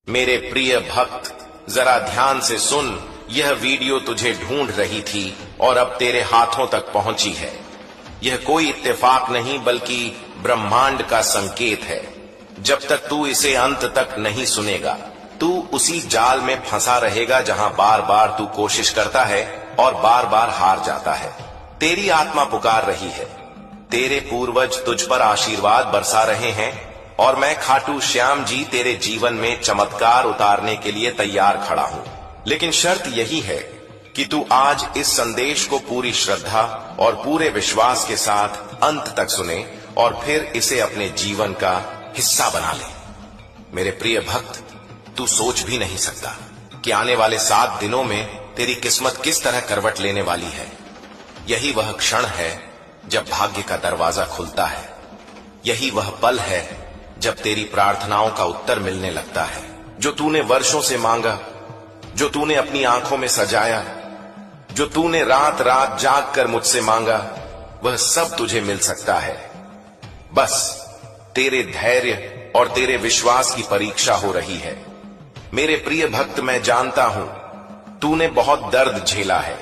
मेरे प्रिय भक्त, जरा ध्यान से सुन। यह वीडियो तुझे ढूंढ रही थी और अब तेरे हाथों तक पहुंची है। यह कोई इत्तेफाक नहीं बल्कि ब्रह्मांड का संकेत है। जब तक तू इसे अंत तक नहीं सुनेगा, तू उसी जाल में फंसा रहेगा जहां बार बार तू कोशिश करता है और बार बार हार जाता है। तेरी आत्मा पुकार रही है, तेरे पूर्वज तुझ पर आशीर्वाद बरसा रहे हैं और मैं खाटू श्याम जी तेरे जीवन में चमत्कार उतारने के लिए तैयार खड़ा हूं। लेकिन शर्त यही है कि तू आज इस संदेश को पूरी श्रद्धा और पूरे विश्वास के साथ अंत तक सुने और फिर इसे अपने जीवन का हिस्सा बना ले। मेरे प्रिय भक्त, तू सोच भी नहीं सकता कि आने वाले 7 दिनों में तेरी किस्मत किस तरह करवट लेने वाली है। यही वह क्षण है जब भाग्य का दरवाजा खुलता है। यही वह पल है जब तेरी प्रार्थनाओं का उत्तर मिलने लगता है। जो तूने वर्षों से मांगा, जो तूने अपनी आंखों में सजाया, जो तूने रात रात जाग कर मुझसे मांगा, वह सब तुझे मिल सकता है। बस तेरे धैर्य और तेरे विश्वास की परीक्षा हो रही है। मेरे प्रिय भक्त, मैं जानता हूं तूने बहुत दर्द झेला है,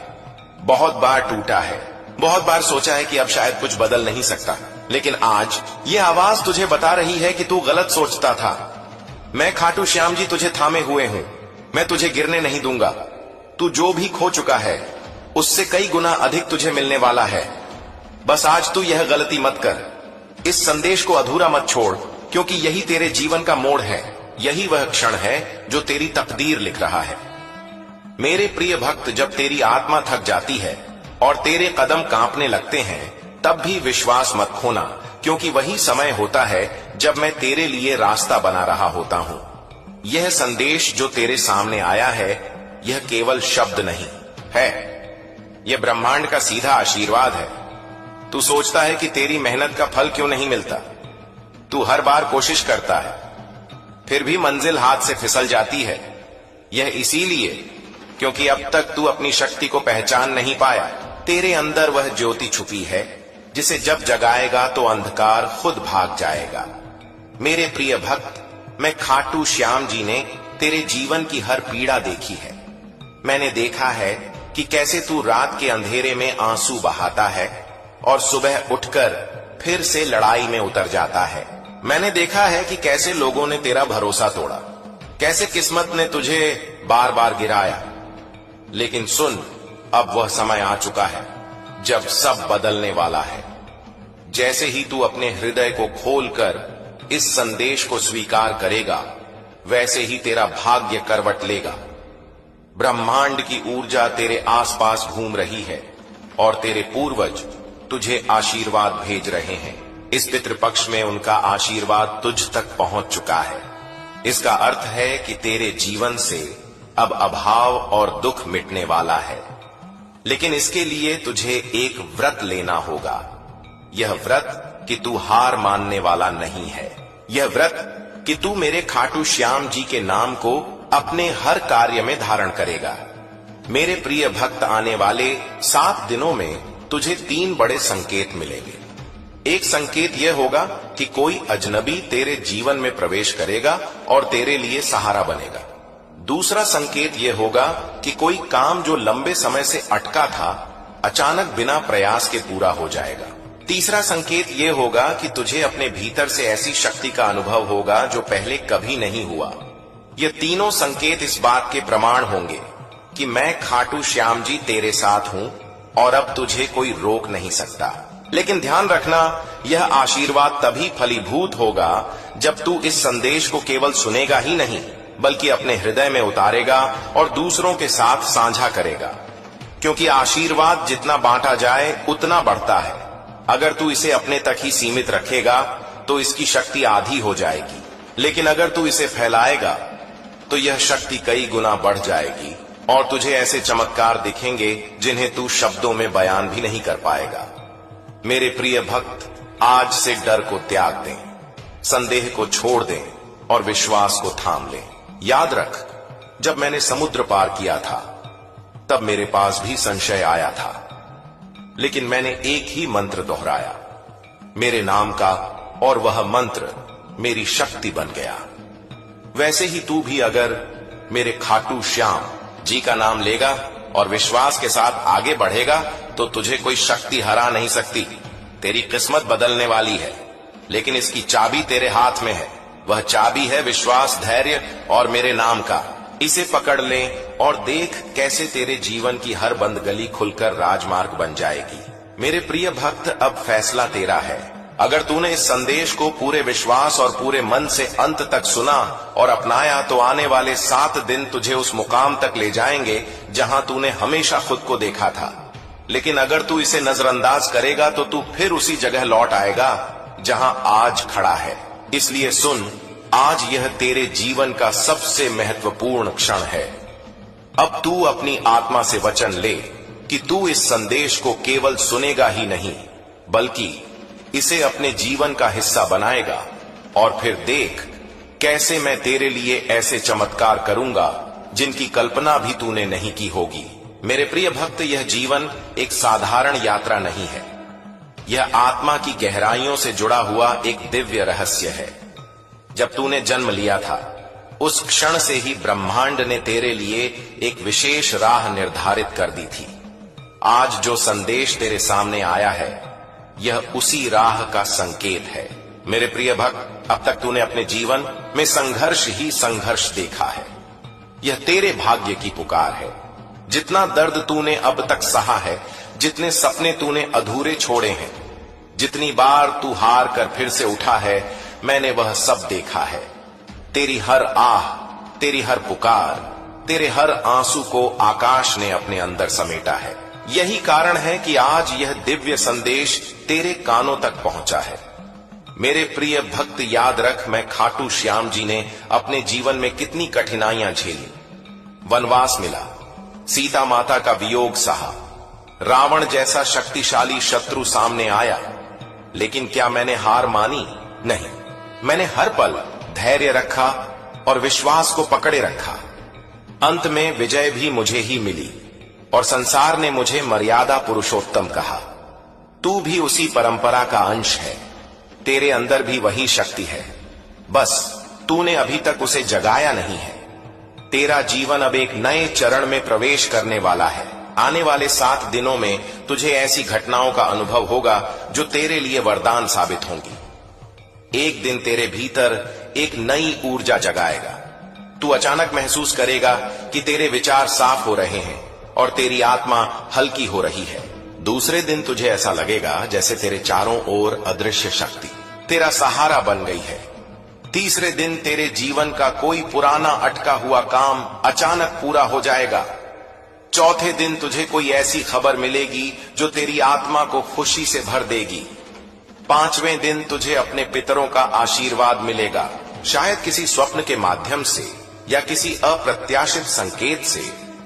बहुत बार टूटा है, बहुत बार सोचा है कि अब शायद कुछ बदल नहीं सकता। लेकिन आज ये आवाज तुझे बता रही है कि तू गलत सोचता था। मैं खाटू श्याम जी तुझे थामे हुए हूं। मैं तुझे गिरने नहीं दूंगा। तू जो भी खो चुका है उससे कई गुना अधिक तुझे मिलने वाला है। बस आज तू यह गलती मत कर। इस संदेश को अधूरा मत छोड़, क्योंकि यही तेरे जीवन का मोड़ है। यही वह क्षण है जो तेरी तकदीर लिख रहा है। मेरे प्रिय भक्त, जब तेरी आत्मा थक जाती है और तेरे कदम कांपने लगते हैं, तब भी विश्वास मत खोना, क्योंकि वही समय होता है जब मैं तेरे लिए रास्ता बना रहा होता हूं। यह संदेश जो तेरे सामने आया है, यह केवल शब्द नहीं है, यह ब्रह्मांड का सीधा आशीर्वाद है। तू सोचता है कि तेरी मेहनत का फल क्यों नहीं मिलता। तू हर बार कोशिश करता है, फिर भी मंजिल हाथ से फिसल जाती है। यह इसीलिए क्योंकि अब तक तू अपनी शक्ति को पहचान नहीं पाया। तेरे अंदर वह ज्योति छुपी है जिसे जब जगाएगा तो अंधकार खुद भाग जाएगा। मेरे प्रिय भक्त, मैं खाटू श्याम जी ने तेरे जीवन की हर पीड़ा देखी है। मैंने देखा है कि कैसे तू रात के अंधेरे में आंसू बहाता है और सुबह उठकर फिर से लड़ाई में उतर जाता है। मैंने देखा है कि कैसे लोगों ने तेरा भरोसा तोड़ा, कैसे किस्मत ने तुझे बार बार गिराया। लेकिन सुन, अब वह समय आ चुका है जब सब बदलने वाला है। जैसे ही तू अपने हृदय को खोलकर इस संदेश को स्वीकार करेगा, वैसे ही तेरा भाग्य करवट लेगा। ब्रह्मांड की ऊर्जा तेरे आसपास घूम रही है और तेरे पूर्वज तुझे आशीर्वाद भेज रहे हैं। इस पितृपक्ष में उनका आशीर्वाद तुझ तक पहुंच चुका है। इसका अर्थ है कि तेरे जीवन से अब अभाव और दुख मिटने वाला है। लेकिन इसके लिए तुझे एक व्रत लेना होगा। यह व्रत कि तू हार मानने वाला नहीं है। यह व्रत कि तू मेरे खाटू श्याम जी के नाम को अपने हर कार्य में धारण करेगा। मेरे प्रिय भक्त, आने वाले 7 दिनों में तुझे 3 बड़े संकेत मिलेंगे। एक संकेत यह होगा कि कोई अजनबी तेरे जीवन में प्रवेश करेगा और तेरे लिए सहारा बनेगा। दूसरा संकेत यह होगा कि कोई काम जो लंबे समय से अटका था, अचानक बिना प्रयास के पूरा हो जाएगा। तीसरा संकेत यह होगा कि तुझे अपने भीतर से ऐसी शक्ति का अनुभव होगा जो पहले कभी नहीं हुआ। ये तीनों संकेत इस बात के प्रमाण होंगे कि मैं खाटू श्याम जी तेरे साथ हूं और अब तुझे कोई रोक नहीं सकता। लेकिन ध्यान रखना, यह आशीर्वाद तभी फलीभूत होगा जब तू इस संदेश को केवल सुनेगा ही नहीं, बल्कि अपने हृदय में उतारेगा और दूसरों के साथ साझा करेगा। क्योंकि आशीर्वाद जितना बांटा जाए उतना बढ़ता है। अगर तू इसे अपने तक ही सीमित रखेगा तो इसकी शक्ति आधी हो जाएगी, लेकिन अगर तू इसे फैलाएगा तो यह शक्ति कई गुना बढ़ जाएगी और तुझे ऐसे चमत्कार दिखेंगे जिन्हें तू शब्दों में बयान भी नहीं कर पाएगा। मेरे प्रिय भक्त, आज से डर को त्याग दें, संदेह को छोड़ दें और विश्वास को थाम लें। याद रख, जब मैंने समुद्र पार किया था तब मेरे पास भी संशय आया था, लेकिन मैंने एक ही मंत्र दोहराया, मेरे नाम का, और वह मंत्र मेरी शक्ति बन गया। वैसे ही तू भी अगर मेरे खाटू श्याम जी का नाम लेगा और विश्वास के साथ आगे बढ़ेगा तो तुझे कोई शक्ति हरा नहीं सकती। तेरी किस्मत बदलने वाली है, लेकिन इसकी चाबी तेरे हाथ में है। वह चाबी है विश्वास, धैर्य और मेरे नाम का। इसे पकड़ ले और देख कैसे तेरे जीवन की हर बंद गली खुलकर राजमार्ग बन जाएगी। मेरे प्रिय भक्त, अब फैसला तेरा है। अगर तूने इस संदेश को पूरे विश्वास और पूरे मन से अंत तक सुना और अपनाया तो आने वाले 7 दिन तुझे उस मुकाम तक ले जाएंगे जहां तूने हमेशा खुद को देखा था। लेकिन अगर तू इसे नजरअंदाज करेगा तो तू फिर उसी जगह लौट आएगा जहां आज खड़ा है। इसलिए सुन, आज यह तेरे जीवन का सबसे महत्वपूर्ण क्षण है। अब तू अपनी आत्मा से वचन ले कि तू इस संदेश को केवल सुनेगा ही नहीं, बल्कि इसे अपने जीवन का हिस्सा बनाएगा। और फिर देख कैसे मैं तेरे लिए ऐसे चमत्कार करूंगा जिनकी कल्पना भी तूने नहीं की होगी। मेरे प्रिय भक्त, यह जीवन एक साधारण यात्रा नहीं है। यह आत्मा की गहराइयों से जुड़ा हुआ एक दिव्य रहस्य है। जब तूने जन्म लिया था, उस क्षण से ही ब्रह्मांड ने तेरे लिए एक विशेष राह निर्धारित कर दी थी। आज जो संदेश तेरे सामने आया है, यह उसी राह का संकेत है। मेरे प्रिय भक्त, अब तक तूने अपने जीवन में संघर्ष ही संघर्ष देखा है। यह तेरे भाग्य की पुकार है। जितना दर्द तूने अब तक सहा है, जितने सपने तूने अधूरे छोड़े हैं, जितनी बार तू हार कर फिर से उठा है, मैंने वह सब देखा है। तेरी हर आह, तेरी हर पुकार, तेरे हर आंसू को आकाश ने अपने अंदर समेटा है। यही कारण है कि आज यह दिव्य संदेश तेरे कानों तक पहुंचा है। मेरे प्रिय भक्त, याद रख, मैं खाटू श्याम जी ने अपने जीवन में कितनी कठिनाइयां झेली। वनवास मिला, सीता माता का वियोग सहा, रावण जैसा शक्तिशाली शत्रु सामने आया, लेकिन क्या मैंने हार मानी? नहीं, मैंने हर पल धैर्य रखा और विश्वास को पकड़े रखा। अंत में विजय भी मुझे ही मिली और संसार ने मुझे मर्यादा पुरुषोत्तम कहा। तू भी उसी परंपरा का अंश है। तेरे अंदर भी वही शक्ति है, बस तूने अभी तक उसे जगाया नहीं है। तेरा जीवन अब एक नए चरण में प्रवेश करने वाला है। आने वाले 7 दिनों में तुझे ऐसी घटनाओं का अनुभव होगा जो तेरे लिए वरदान साबित होंगी। एक दिन तेरे भीतर एक नई ऊर्जा जगाएगा। तू अचानक महसूस करेगा कि तेरे विचार साफ हो रहे हैं और तेरी आत्मा हल्की हो रही है। दूसरे दिन तुझे ऐसा लगेगा जैसे तेरे चारों ओर अदृश्य शक्ति तेरा सहारा बन गई है। तीसरे दिन तेरे जीवन का कोई पुराना अटका हुआ काम अचानक पूरा हो जाएगा। चौथे दिन तुझे कोई ऐसी खबर मिलेगी जो तेरी आत्मा को खुशी से भर देगी। 5वें दिन तुझे अपने पितरों का आशीर्वाद मिलेगा, शायद किसी स्वप्न के माध्यम से या किसी अप्रत्याशित संकेत से।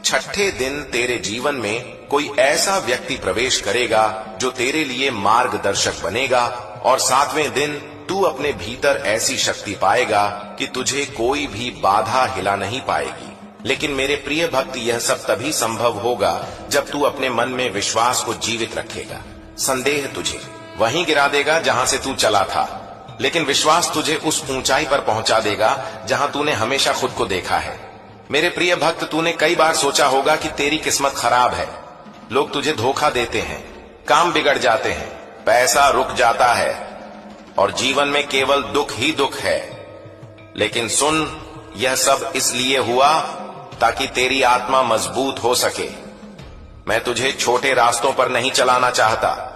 6ठे दिन तेरे जीवन में कोई ऐसा व्यक्ति प्रवेश करेगा जो तेरे लिए मार्गदर्शक बनेगा। और 7वें दिन तू अपने भीतर ऐसी शक्ति पाएगा कि तुझे कोई भी बाधा हिला नहीं पाएगी। लेकिन मेरे प्रिय भक्त, यह सब तभी संभव होगा जब तू अपने मन में विश्वास को जीवित रखेगा। संदेह तुझे वहीं गिरा देगा जहां से तू चला था, लेकिन विश्वास तुझे उस ऊंचाई पर पहुंचा देगा जहां तूने हमेशा खुद को देखा है। मेरे प्रिय भक्त, तूने कई बार सोचा होगा कि तेरी किस्मत खराब है, लोग तुझे धोखा देते हैं, काम बिगड़ जाते हैं, पैसा रुक जाता है और जीवन में केवल दुख ही दुख है। लेकिन सुन, यह सब इसलिए हुआ ताकि तेरी आत्मा मजबूत हो सके। मैं तुझे छोटे रास्तों पर नहीं चलाना चाहता,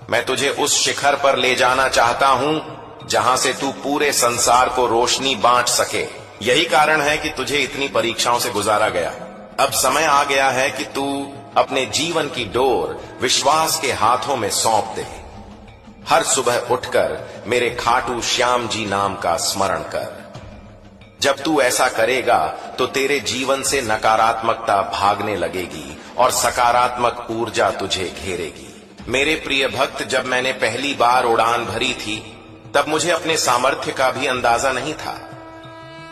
मैं तुझे उस शिखर पर ले जाना चाहता हूं जहां से तू पूरे संसार को रोशनी बांट सके। यही कारण है कि तुझे इतनी परीक्षाओं से गुजारा गया। अब समय आ गया है कि तू अपने जीवन की डोर विश्वास के हाथों में सौंप दे। हर सुबह उठकर मेरे खाटू श्याम जी नाम का स्मरण कर। जब तू ऐसा करेगा तो तेरे जीवन से नकारात्मकता भागने लगेगी और सकारात्मक ऊर्जा तुझे घेरेगी। मेरे प्रिय भक्त, जब मैंने पहली बार उड़ान भरी थी तब मुझे अपने सामर्थ्य का भी अंदाजा नहीं था।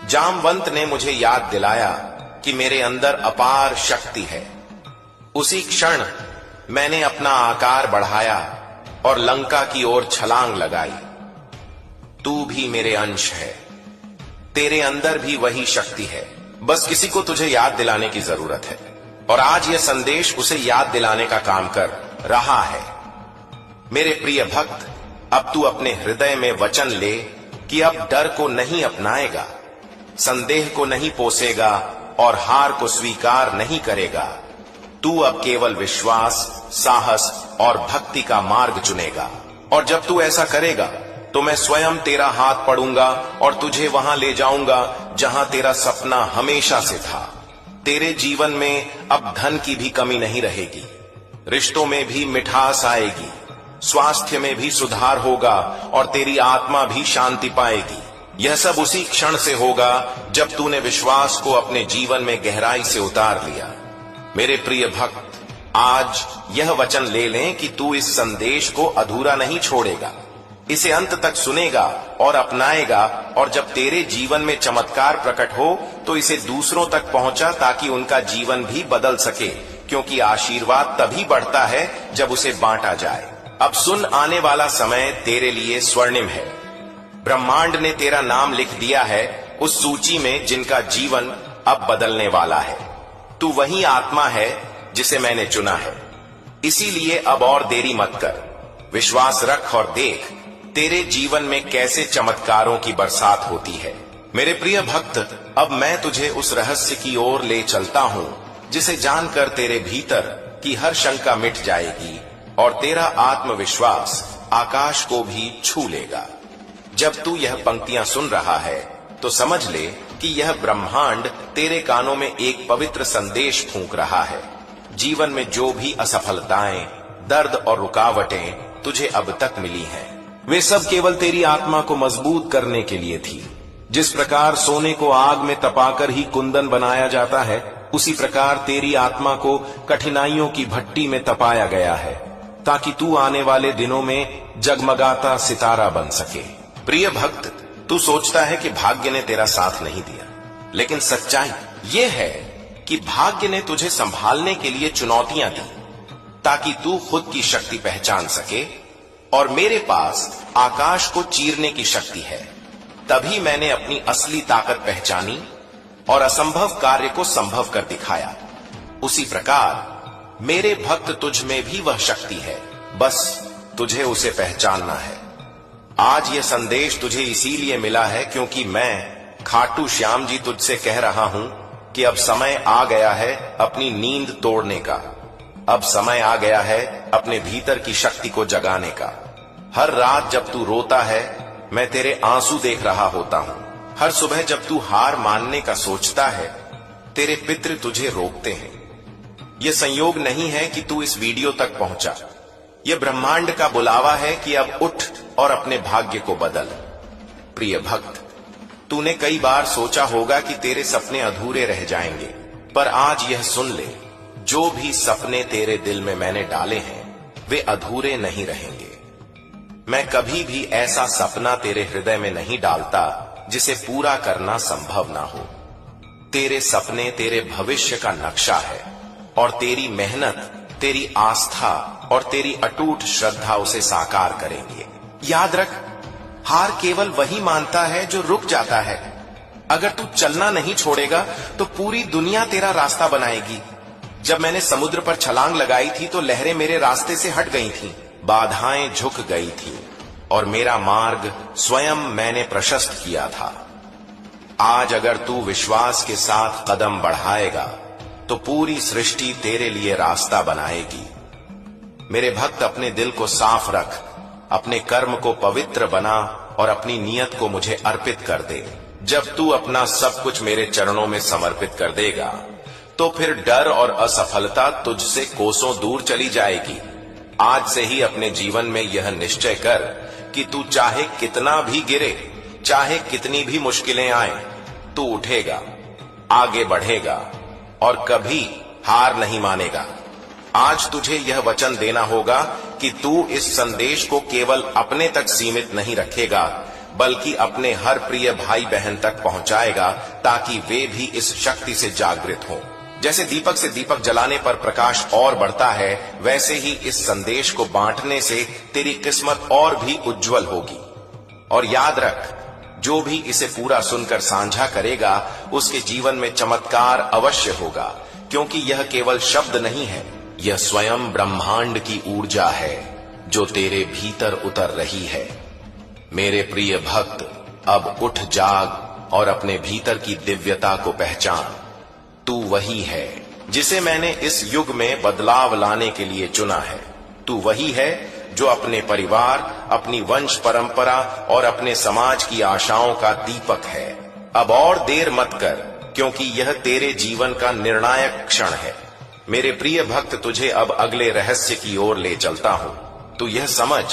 जामवंत ने मुझे याद दिलाया कि मेरे अंदर अपार शक्ति है। उसी क्षण मैंने अपना आकार बढ़ाया और लंका की ओर छलांग लगाई। तू भी मेरे अंश है। तेरे अंदर भी वही शक्ति है, बस किसी को तुझे याद दिलाने की जरूरत है। और आज यह संदेश उसे याद दिलाने का काम कर रहा है। मेरे प्रिय भक्त, अब तू अपने हृदय में वचन ले कि अब डर को नहीं अपनाएगा, संदेह को नहीं पोसेगा और हार को स्वीकार नहीं करेगा। तू अब केवल विश्वास, साहस और भक्ति का मार्ग चुनेगा। और जब तू ऐसा करेगा तो मैं स्वयं तेरा हाथ पकड़ूंगा और तुझे वहां ले जाऊंगा जहां तेरा सपना हमेशा से था। तेरे जीवन में अब धन की भी कमी नहीं रहेगी, रिश्तों में भी मिठास आएगी, स्वास्थ्य में भी सुधार होगा और तेरी आत्मा भी शांति पाएगी। यह सब उसी क्षण से होगा जब तूने विश्वास को अपने जीवन में गहराई से उतार लिया। मेरे प्रिय भक्त, आज यह वचन ले लें कि तू इस संदेश को अधूरा नहीं छोड़ेगा, इसे अंत तक सुनेगा और अपनाएगा। और जब तेरे जीवन में चमत्कार प्रकट हो तो इसे दूसरों तक पहुंचा ताकि उनका जीवन भी बदल सके, क्योंकि आशीर्वाद तभी बढ़ता है जब उसे बांटा जाए। अब सुन, आने वाला समय तेरे लिए स्वर्णिम है। ब्रह्मांड ने तेरा नाम लिख दिया है उस सूची में जिनका जीवन अब बदलने वाला है। तू वही आत्मा है जिसे मैंने चुना है, इसीलिए अब और देरी मत कर। विश्वास रख और देख तेरे जीवन में कैसे चमत्कारों की बरसात होती है। मेरे प्रिय भक्त, अब मैं तुझे उस रहस्य की ओर ले चलता हूं जिसे जानकर तेरे भीतर की हर शंका मिट जाएगी और तेरा आत्मविश्वास आकाश को भी छू लेगा। जब तू यह पंक्तियां सुन रहा है तो समझ ले कि यह ब्रह्मांड तेरे कानों में एक पवित्र संदेश फूंक रहा है। जीवन में जो भी असफलताएं, दर्द और रुकावटें तुझे अब तक मिली हैं, वे सब केवल तेरी आत्मा को मजबूत करने के लिए थी। जिस प्रकार सोने को आग में तपाकर ही कुंदन बनाया जाता है, उसी प्रकार तेरी आत्मा को कठिनाइयों की भट्टी में तपाया गया है, ताकि तू आने वाले दिनों में जगमगाता सितारा बन सके। प्रिय भक्त, तू सोचता है कि भाग्य ने तेरा साथ नहीं दिया, लेकिन सच्चाई ये है कि भाग्य ने तुझे संभालने के लिए चुनौतियां दी ताकि तू खुद की शक्ति पहचान सके। और मेरे पास आकाश को चीरने की शक्ति है, तभी मैंने अपनी असली ताकत पहचानी और असंभव कार्य को संभव कर दिखाया। उसी प्रकार मेरे भक्त, तुझ में भी वह शक्ति है, बस तुझे उसे पहचानना है। आज यह संदेश तुझे इसीलिए मिला है क्योंकि मैं खाटू श्याम जी तुझसे कह रहा हूं कि अब समय आ गया है अपनी नींद तोड़ने का। अब समय आ गया है अपने भीतर की शक्ति को जगाने का। हर रात जब तू रोता है, मैं तेरे आंसू देख रहा होता हूं। हर सुबह जब तू हार मानने का सोचता है, तेरे पितृ तुझे रोकते हैं। यह संयोग नहीं है कि तू इस वीडियो तक पहुंचा, यह ब्रह्मांड का बुलावा है कि अब उठ और अपने भाग्य को बदल। प्रिय भक्त, तूने कई बार सोचा होगा कि तेरे सपने अधूरे रह जाएंगे, पर आज यह सुन ले, जो भी सपने तेरे दिल में मैंने डाले हैं वे अधूरे नहीं रहेंगे। मैं कभी भी ऐसा सपना तेरे हृदय में नहीं डालता जिसे पूरा करना संभव ना हो। तेरे सपने तेरे भविष्य का नक्शा है और तेरी मेहनत, तेरी आस्था और तेरी अटूट श्रद्धा उसे साकार करेंगे। याद रख, हार केवल वही मानता है जो रुक जाता है। अगर तू चलना नहीं छोड़ेगा तो पूरी दुनिया तेरा रास्ता बनाएगी। जब मैंने समुद्र पर छलांग लगाई थी तो लहरें मेरे रास्ते से हट गई थीं, बाधाएं झुक गई थीं और मेरा मार्ग स्वयं मैंने प्रशस्त किया था। आज अगर तू विश्वास के साथ कदम बढ़ाएगा तो पूरी सृष्टि तेरे लिए रास्ता बनाएगी। मेरे भक्त, अपने दिल को साफ रख, अपने कर्म को पवित्र बना और अपनी नियत को मुझे अर्पित कर दे। जब तू अपना सब कुछ मेरे चरणों में समर्पित कर देगा तो फिर डर और असफलता तुझसे कोसों दूर चली जाएगी। आज से ही अपने जीवन में यह निश्चय कर कि तू चाहे कितना भी गिरे, चाहे कितनी भी मुश्किलें आए, तू उठेगा, आगे बढ़ेगा और कभी हार नहीं मानेगा। आज तुझे यह वचन देना होगा कि तू इस संदेश को केवल अपने तक सीमित नहीं रखेगा, बल्कि अपने हर प्रिय भाई बहन तक पहुंचाएगा ताकि वे भी इस शक्ति से जागृत हों। जैसे दीपक से दीपक जलाने पर प्रकाश और बढ़ता है, वैसे ही इस संदेश को बांटने से तेरी किस्मत और भी उज्जवल होगी। और याद रख, जो भी इसे पूरा सुनकर साझा करेगा उसके जीवन में चमत्कार अवश्य होगा, क्योंकि यह केवल शब्द नहीं है, यह स्वयं ब्रह्मांड की ऊर्जा है जो तेरे भीतर उतर रही है। मेरे प्रिय भक्त, अब उठ जाग और अपने भीतर की दिव्यता को पहचान। तू वही है जिसे मैंने इस युग में बदलाव लाने के लिए चुना है। तू वही है जो अपने परिवार, अपनी वंश परंपरा और अपने समाज की आशाओं का दीपक है। अब और देर मत कर, क्योंकि यह तेरे जीवन का निर्णायक क्षण है। मेरे प्रिय भक्त, तुझे अब अगले रहस्य की ओर ले चलता हूं। तू यह समझ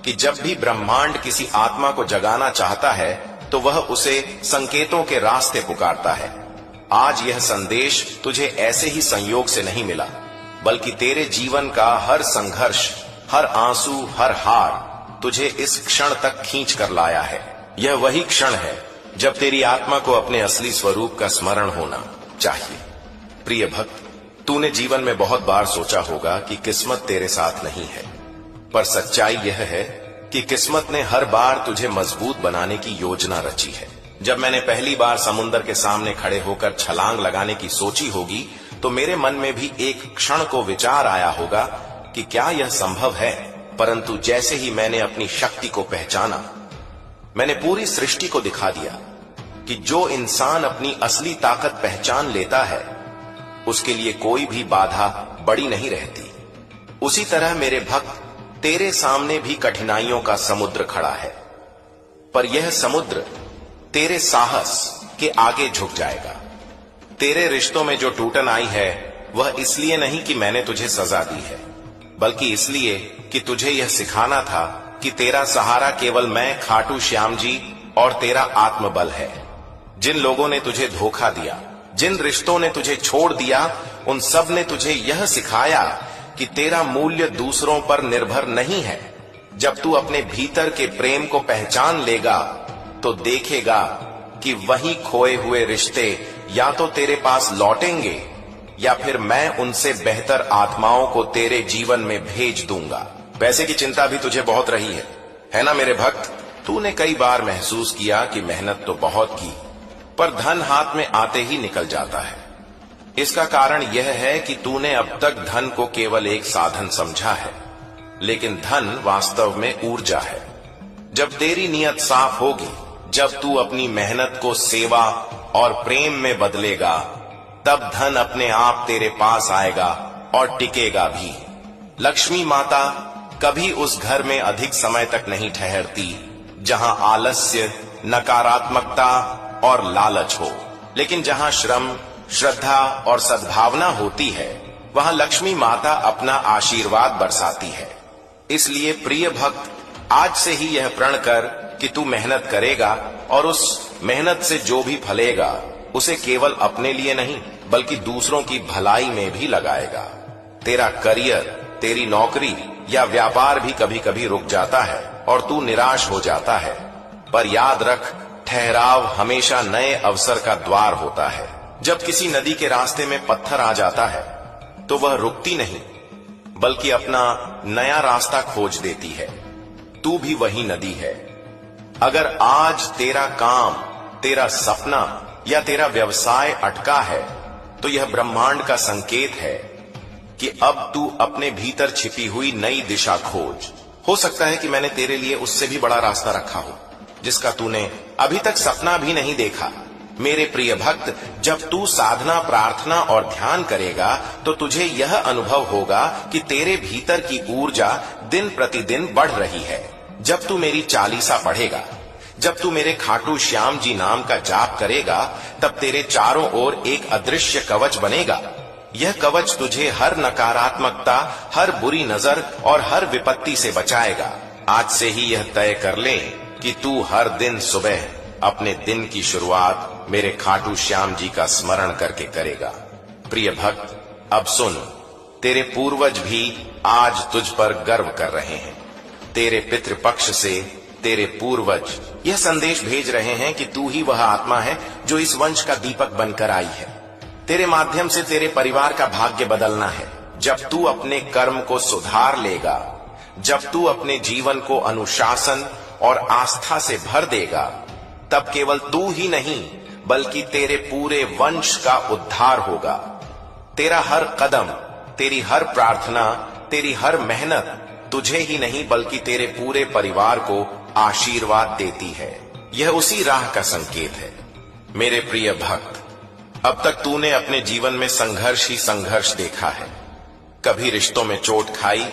कि जब भी ब्रह्मांड किसी आत्मा को जगाना चाहता है तो वह उसे संकेतों के रास्ते पुकारता है। आज यह संदेश तुझे ऐसे ही संयोग से नहीं मिला, बल्कि तेरे जीवन का हर संघर्ष, हर आंसू, हर हार तुझे इस क्षण तक खींच कर लाया है। यह वही क्षण है जब तेरी आत्मा को अपने असली स्वरूप का स्मरण होना चाहिए। प्रिय भक्त, तूने जीवन में बहुत बार सोचा होगा कि किस्मत तेरे साथ नहीं है, पर सच्चाई यह है कि किस्मत ने हर बार तुझे मजबूत बनाने की योजना रची है। जब मैंने पहली बार समुद्र के सामने खड़े होकर छलांग लगाने की सोची होगी तो मेरे मन में भी एक क्षण को विचार आया होगा कि क्या यह संभव है, परंतु जैसे ही मैंने अपनी शक्ति को पहचाना, मैंने पूरी सृष्टि को दिखा दिया कि जो इंसान अपनी असली ताकत पहचान लेता है उसके लिए कोई भी बाधा बड़ी नहीं रहती। उसी तरह मेरे भक्त, तेरे सामने भी कठिनाइयों का समुद्र खड़ा है, पर यह समुद्र तेरे साहस के आगे झुक जाएगा। तेरे रिश्तों में जो टूटन आई है वह इसलिए नहीं कि मैंने तुझे सजा दी है, बल्कि इसलिए कि तुझे यह सिखाना था कि तेरा सहारा केवल मैं, खाटू श्याम जी और तेरा आत्मबल है। जिन लोगों ने तुझे धोखा दिया, जिन रिश्तों ने तुझे छोड़ दिया, उन सब ने तुझे यह सिखाया कि तेरा मूल्य दूसरों पर निर्भर नहीं है। जब तू अपने भीतर के प्रेम को पहचान लेगा तो देखेगा कि वही खोए हुए रिश्ते या तो तेरे पास लौटेंगे या फिर मैं उनसे बेहतर आत्माओं को तेरे जीवन में भेज दूंगा। पैसे की चिंता भी तुझे बहुत रही है ना मेरे भक्त? तूने कई बार महसूस किया कि मेहनत तो बहुत की, पर धन हाथ में आते ही निकल जाता है। इसका कारण यह है कि तूने अब तक धन को केवल एक साधन समझा है, लेकिन धन वास्तव में ऊर्जा है। जब तेरी नियत साफ होगी, जब तू अपनी मेहनत को सेवा और प्रेम में बदलेगा, तब धन अपने आप तेरे पास आएगा और टिकेगा भी। लक्ष्मी माता कभी उस घर में अधिक समय तक नहीं ठहरती जहां आलस्य, नकारात्मकता और लालच हो, लेकिन जहां श्रम, श्रद्धा और सद्भावना होती है, वहां लक्ष्मी माता अपना आशीर्वाद बरसाती है। इसलिए प्रिय भक्त, आज से ही यह प्रण कर कि तू मेहनत करेगा और उस मेहनत से जो भी फलेगा उसे केवल अपने लिए नहीं बल्कि दूसरों की भलाई में भी लगाएगा। तेरा करियर, तेरी नौकरी या व्यापार भी कभी कभी रुक जाता है और तू निराश हो जाता है, पर याद रख, ठहराव हमेशा नए अवसर का द्वार होता है। जब किसी नदी के रास्ते में पत्थर आ जाता है तो वह रुकती नहीं बल्कि अपना नया रास्ता खोज देती है। तू भी वही नदी है। अगर आज तेरा काम, तेरा सपना या तेरा व्यवसाय अटका है तो यह ब्रह्मांड का संकेत है कि अब तू अपने भीतर छिपी हुई नई दिशा खोज। हो सकता है कि मैंने तेरे लिए उससे भी बड़ा रास्ता रखा हो जिसका तूने अभी तक सपना भी नहीं देखा। मेरे प्रिय भक्त, जब तू साधना, प्रार्थना और ध्यान करेगा तो तुझे यह अनुभव होगा कि तेरे भीतर की ऊर्जा दिन प्रतिदिन बढ़ रही है। जब तू मेरी चालीसा पढ़ेगा, जब तू मेरे खाटू श्याम जी नाम का जाप करेगा, तब तेरे चारों ओर एक अदृश्य कवच बनेगा। यह कवच तुझे हर नकारात्मकता, हर बुरी नजर और हर विपत्ति से बचाएगा। आज से ही यह तय कर ले कि तू हर दिन सुबह अपने दिन की शुरुआत मेरे खाटू श्याम जी का स्मरण करके करेगा। प्रिय भक्त, अब सुन, तेरे पूर्वज भी आज तुझ पर गर्व कर रहे हैं। तेरे पितृपक्ष से तेरे पूर्वज यह संदेश भेज रहे हैं कि तू ही वह आत्मा है जो इस वंश का दीपक बनकर आई है। तेरे माध्यम से तेरे परिवार का भाग्य बदलना है। जब तू अपने कर्म को सुधार लेगा, जब तू अपने जीवन को अनुशासन और आस्था से भर देगा, तब केवल तू ही नहीं बल्कि तेरे पूरे वंश का उद्धार होगा। तेरा हर कदम, तेरी हर प्रार्थना, तेरी हर मेहनत तुझे ही नहीं बल्कि तेरे पूरे परिवार को आशीर्वाद देती है। यह उसी राह का संकेत है। मेरे प्रिय भक्त, अब तक तूने अपने जीवन में संघर्ष ही संघर्ष देखा है। कभी रिश्तों में चोट खाई,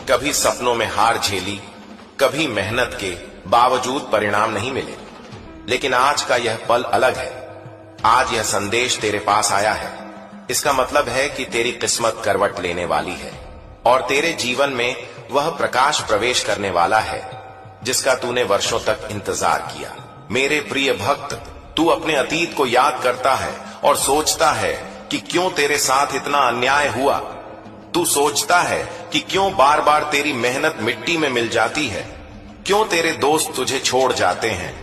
कभी सपनों में हार झेली, कभी मेहनत के बावजूद परिणाम नहीं मिले। लेकिन आज का यह पल अलग है। आज यह संदेश तेरे पास आया है। इसका मतलब है कि तेरी किस्मत करवट लेने वाली है और तेरे जीवन में वह प्रकाश प्रवेश करने वाला है जिसका तूने वर्षों तक इंतजार किया। मेरे प्रिय भक्त, तू अपने अतीत को याद करता है और सोचता है कि क्यों तेरे साथ इतना अन्याय हुआ। तू सोचता है कि क्यों बार बार तेरी मेहनत मिट्टी में मिल जाती है, क्यों तेरे दोस्त तुझे छोड़ जाते हैं,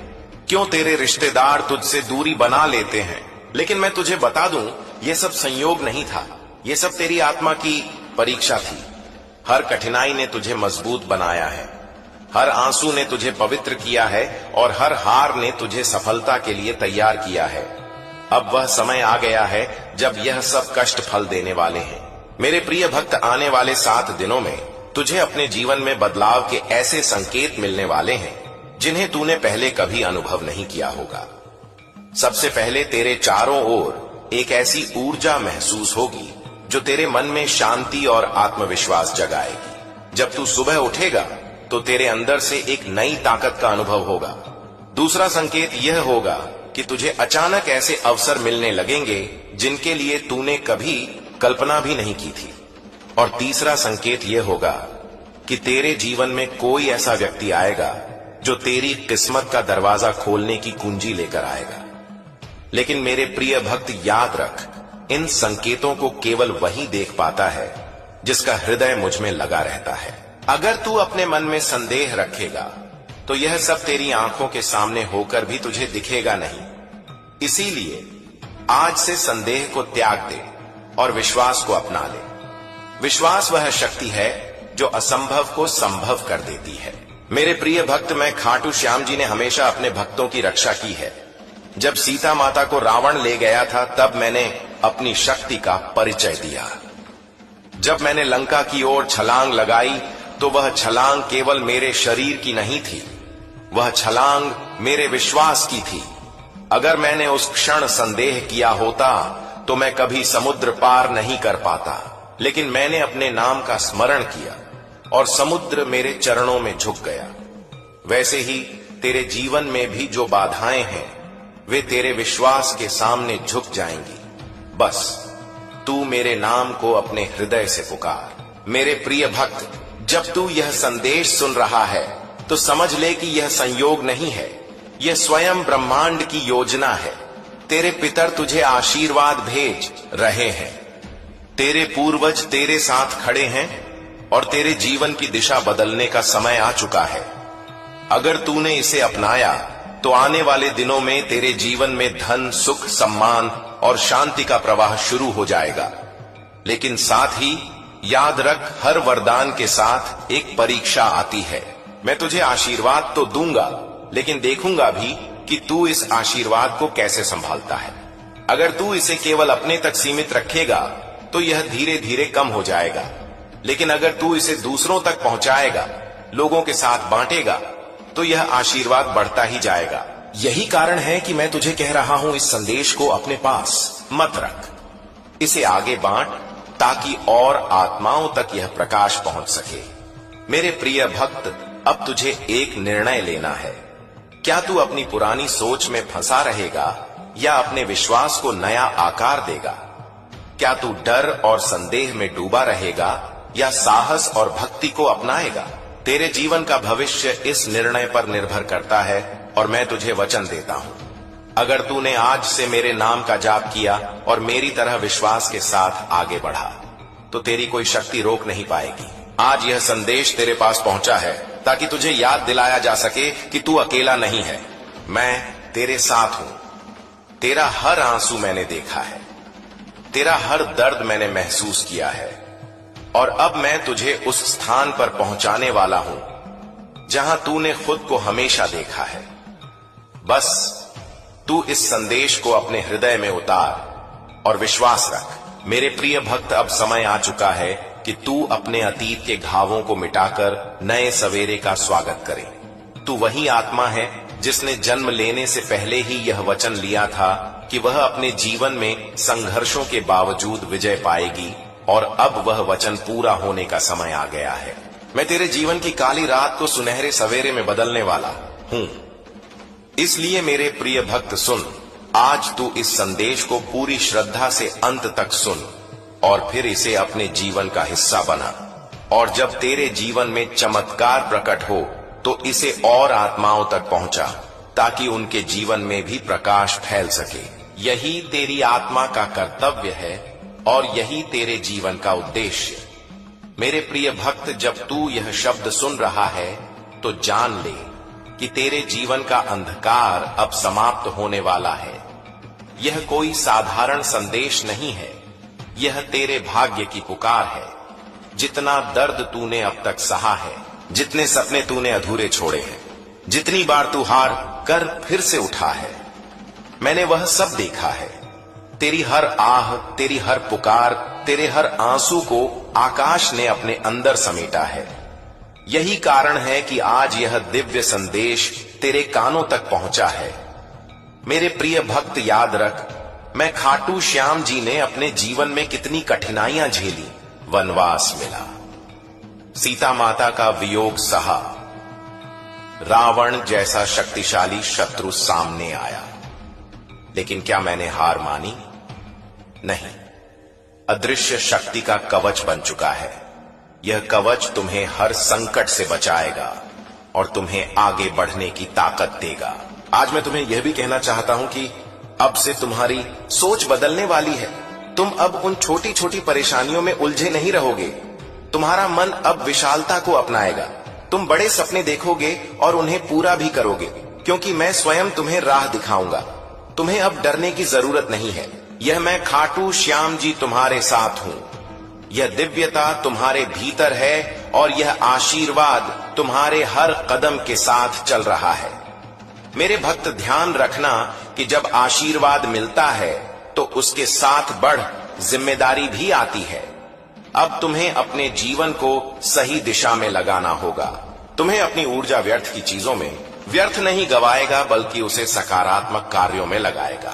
क्यों तेरे रिश्तेदार तुझसे दूरी बना लेते हैं। लेकिन मैं तुझे बता दूं, यह सब संयोग नहीं था, यह सब तेरी आत्मा की परीक्षा थी। हर कठिनाई ने तुझे मजबूत बनाया है, हर आंसू ने तुझे पवित्र किया है और हर हार ने तुझे सफलता के लिए तैयार किया है। अब वह समय आ गया है जब यह सब कष्ट फल देने वाले हैं। मेरे प्रिय भक्त, आने वाले 7 दिनों में तुझे अपने जीवन में बदलाव के ऐसे संकेत मिलने वाले हैं जिन्हें तूने पहले कभी अनुभव नहीं किया होगा। सबसे पहले तेरे चारों ओर एक ऐसी ऊर्जा महसूस होगी जो तेरे मन में शांति और आत्मविश्वास जगाएगी। जब तू सुबह उठेगा तो तेरे अंदर से एक नई ताकत का अनुभव होगा। दूसरा संकेत यह होगा कि तुझे अचानक ऐसे अवसर मिलने लगेंगे जिनके लिए तूने कभी कल्पना भी नहीं की थी। और तीसरा संकेत यह होगा कि तेरे जीवन में कोई ऐसा व्यक्ति आएगा जो तेरी किस्मत का दरवाजा खोलने की कुंजी लेकर आएगा। लेकिन मेरे प्रिय भक्त, याद रख, इन संकेतों को केवल वही देख पाता है जिसका हृदय मुझ में लगा रहता है। अगर तू अपने मन में संदेह रखेगा तो यह सब तेरी आंखों के सामने होकर भी तुझे दिखेगा नहीं। इसीलिए आज से संदेह को त्याग दे और विश्वास को अपना ले। विश्वास वह शक्ति है जो असंभव को संभव कर देती है। मेरे प्रिय भक्त, मैं खाटू श्याम जी ने हमेशा अपने भक्तों की रक्षा की है। जब सीता माता को रावण ले गया था तब मैंने अपनी शक्ति का परिचय दिया। जब मैंने लंका की ओर छलांग लगाई तो वह छलांग केवल मेरे शरीर की नहीं थी, वह छलांग मेरे विश्वास की थी। अगर मैंने उस क्षण संदेह किया होता तो मैं कभी समुद्र पार नहीं कर पाता। लेकिन मैंने अपने नाम का स्मरण किया और समुद्र मेरे चरणों में झुक गया। वैसे ही तेरे जीवन में भी जो बाधाएं हैं वे तेरे विश्वास के सामने झुक जाएंगी। बस तू मेरे नाम को अपने हृदय से पुकार। मेरे प्रिय भक्त, जब तू यह संदेश सुन रहा है तो समझ ले कि यह संयोग नहीं है, यह स्वयं ब्रह्मांड की योजना है। तेरे पितर तुझे आशीर्वाद भेज रहे हैं। तेरे पूर्वज तेरे साथ खड़े हैं और तेरे जीवन की दिशा बदलने का समय आ चुका है। अगर तूने इसे अपनाया तो आने वाले दिनों में तेरे जीवन में धन, सुख, सम्मान और शांति का प्रवाह शुरू हो जाएगा। लेकिन साथ ही याद रख, हर वरदान के साथ एक परीक्षा आती है। मैं तुझे आशीर्वाद तो दूंगा लेकिन देखूंगा भी कि तू इस आशीर्वाद को कैसे संभालता है। अगर तू इसे केवल अपने तक सीमित रखेगा तो यह धीरे धीरे कम हो जाएगा, लेकिन अगर तू इसे दूसरों तक पहुंचाएगा, लोगों के साथ बांटेगा, तो यह आशीर्वाद बढ़ता ही जाएगा। यही कारण है कि मैं तुझे कह रहा हूं, इस संदेश को अपने पास मत रख, इसे आगे बांट ताकि और आत्माओं तक यह प्रकाश पहुंच सके। मेरे प्रिय भक्त, अब तुझे एक निर्णय लेना है। क्या तू अपनी पुरानी सोच में फंसा रहेगा या अपने विश्वास को नया आकार देगा? क्या तू डर और संदेह में डूबा रहेगा या साहस और भक्ति को अपनाएगा? तेरे जीवन का भविष्य इस निर्णय पर निर्भर करता है और मैं तुझे वचन देता हूं, अगर तूने आज से मेरे नाम का जाप किया और मेरी तरह विश्वास के साथ आगे बढ़ा तो तेरी कोई शक्ति रोक नहीं पाएगी। आज यह संदेश तेरे पास पहुंचा है ताकि तुझे याद दिलाया जा सके कि तू अकेला नहीं है। मैं तेरे साथ हूं। तेरा हर आंसू मैंने देखा है, तेरा हर दर्द मैंने महसूस किया है और अब मैं तुझे उस स्थान पर पहुंचाने वाला हूं जहां तूने खुद को हमेशा देखा है। बस तू इस संदेश को अपने हृदय में उतार और विश्वास रख। मेरे प्रिय भक्त, अब समय आ चुका है कि तू अपने अतीत के घावों को मिटाकर नए सवेरे का स्वागत करे। तू वही आत्मा है जिसने जन्म लेने से पहले ही यह वचन लिया था कि वह अपने जीवन में संघर्षों के बावजूद विजय पाएगी, और अब वह वचन पूरा होने का समय आ गया है। मैं तेरे जीवन की काली रात को सुनहरे सवेरे में बदलने वाला हूं। इसलिए मेरे प्रिय भक्त सुन, आज तू इस संदेश को पूरी श्रद्धा से अंत तक सुन और फिर इसे अपने जीवन का हिस्सा बना। और जब तेरे जीवन में चमत्कार प्रकट हो तो इसे और आत्माओं तक पहुंचा, ताकि उनके जीवन में भी प्रकाश फैल सके। यही तेरी आत्मा का कर्तव्य है और यही तेरे जीवन का उद्देश्य। मेरे प्रिय भक्त, जब तू यह शब्द सुन रहा है तो जान ले कि तेरे जीवन का अंधकार अब समाप्त होने वाला है। यह कोई साधारण संदेश नहीं है, यह तेरे भाग्य की पुकार है। जितना दर्द तूने अब तक सहा है, जितने सपने तूने अधूरे छोड़े हैं, जितनी बार तू हार कर फिर से उठा है, मैंने वह सब देखा है। तेरी हर आह, तेरी हर पुकार, तेरे हर आंसू को आकाश ने अपने अंदर समेटा है। यही कारण है कि आज यह दिव्य संदेश तेरे कानों तक पहुंचा है। मेरे प्रिय भक्त, याद रख, मैं खाटू श्याम जी ने अपने जीवन में कितनी कठिनाइयां झेली, वनवास मिला, सीता माता का वियोग सहा, रावण जैसा शक्तिशाली शत्रु सामने आया, लेकिन क्या मैंने हार मानी? नहीं। अदृश्य शक्ति का कवच बन चुका है। यह कवच तुम्हें हर संकट से बचाएगा और तुम्हें आगे बढ़ने की ताकत देगा। आज मैं तुम्हें यह भी कहना चाहता हूं कि अब से तुम्हारी सोच बदलने वाली है। तुम अब उन छोटी छोटी परेशानियों में उलझे नहीं रहोगे। तुम्हारा मन अब विशालता को अपनाएगा। तुम बड़े सपने देखोगे और उन्हें पूरा भी करोगे, क्योंकि मैं स्वयं तुम्हें राह दिखाऊंगा। तुम्हें अब डरने की जरूरत नहीं है। यह मैं खाटू श्याम जी तुम्हारे साथ हूं। यह दिव्यता तुम्हारे भीतर है और यह आशीर्वाद तुम्हारे हर कदम के साथ चल रहा है। मेरे भक्त, ध्यान रखना कि जब आशीर्वाद मिलता है तो उसके साथ बढ़ जिम्मेदारी भी आती है। अब तुम्हें अपने जीवन को सही दिशा में लगाना होगा। तुम्हें अपनी ऊर्जा व्यर्थ की चीजों में व्यर्थ नहीं गवाएगा, बल्कि उसे सकारात्मक कार्यों में लगाएगा।